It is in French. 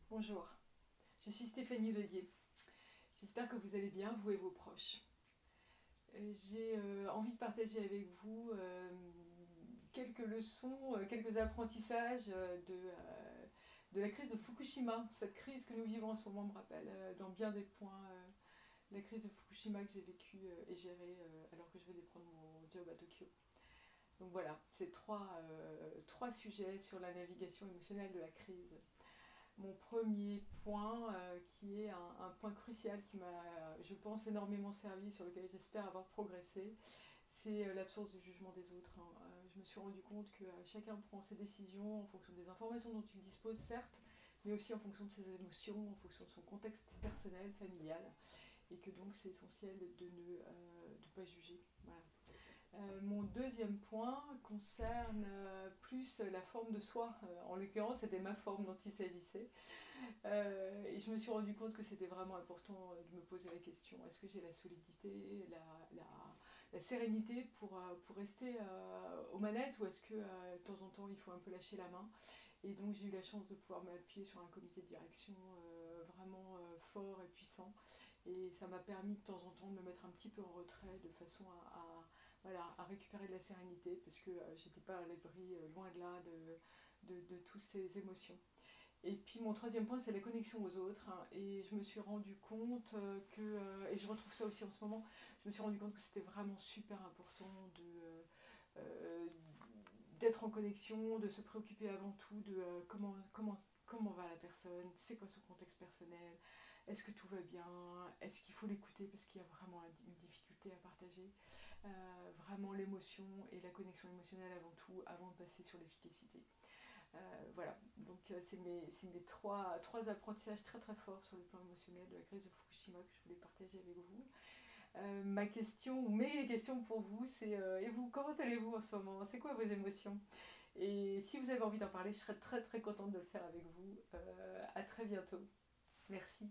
Bonjour, je suis Stéphanie Lelier. J'espère que vous allez bien, vous et vos proches. J'ai envie de partager avec vous quelques leçons, quelques apprentissages de la crise de Fukushima. Cette crise que nous vivons en ce moment me rappelle dans bien des points la crise de Fukushima que j'ai vécue et gérée alors que je venais prendre mon job à Tokyo. Donc voilà, c'est trois sujets sur la navigation émotionnelle de la crise. Mon premier point, qui est un point crucial qui m'a, je pense, énormément servi, sur lequel j'espère avoir progressé, c'est l'absence de jugement des autres, hein. Je me suis rendu compte que chacun prend ses décisions en fonction des informations dont il dispose, certes, mais aussi en fonction de ses émotions, en fonction de son contexte personnel, familial, et que donc c'est essentiel de ne pas juger. Voilà. Mon deuxième point concerne plus la forme de soi. En l'occurrence, c'était ma forme dont il s'agissait. Et je me suis rendu compte que c'était vraiment important de me poser la question, est-ce que j'ai la solidité, la sérénité pour rester aux manettes, ou est-ce que de temps en temps il faut un peu lâcher la main. Et donc j'ai eu la chance de pouvoir m'appuyer sur un comité de direction vraiment fort et puissant. Et ça m'a permis de temps en temps de me mettre un petit peu en retrait de façon voilà, à récupérer de la sérénité, parce que j'étais pas à l'abri, loin de là, de toutes ces émotions. Et puis mon troisième point, c'est la connexion aux autres, hein. Et je me suis rendu compte et je retrouve ça aussi en ce moment, je me suis rendu compte que c'était vraiment super important euh, d'être en connexion, de se préoccuper avant tout de comment va la personne, c'est quoi son contexte personnel, est-ce que tout va bien, est-ce qu'il faut l'écouter parce qu'il y a vraiment une difficulté à partager, vraiment l'émotion et la connexion émotionnelle avant tout, avant de passer sur l'efficacité. Voilà, donc c'est mes trois apprentissages très très forts sur le plan émotionnel de la crise de Fukushima que je voulais partager avec vous. Ma question, ou mes questions pour vous, c'est et vous, comment allez-vous en ce moment? C'est quoi vos émotions? Et si vous avez envie d'en parler, je serais très très contente de le faire avec vous. À très bientôt. Merci.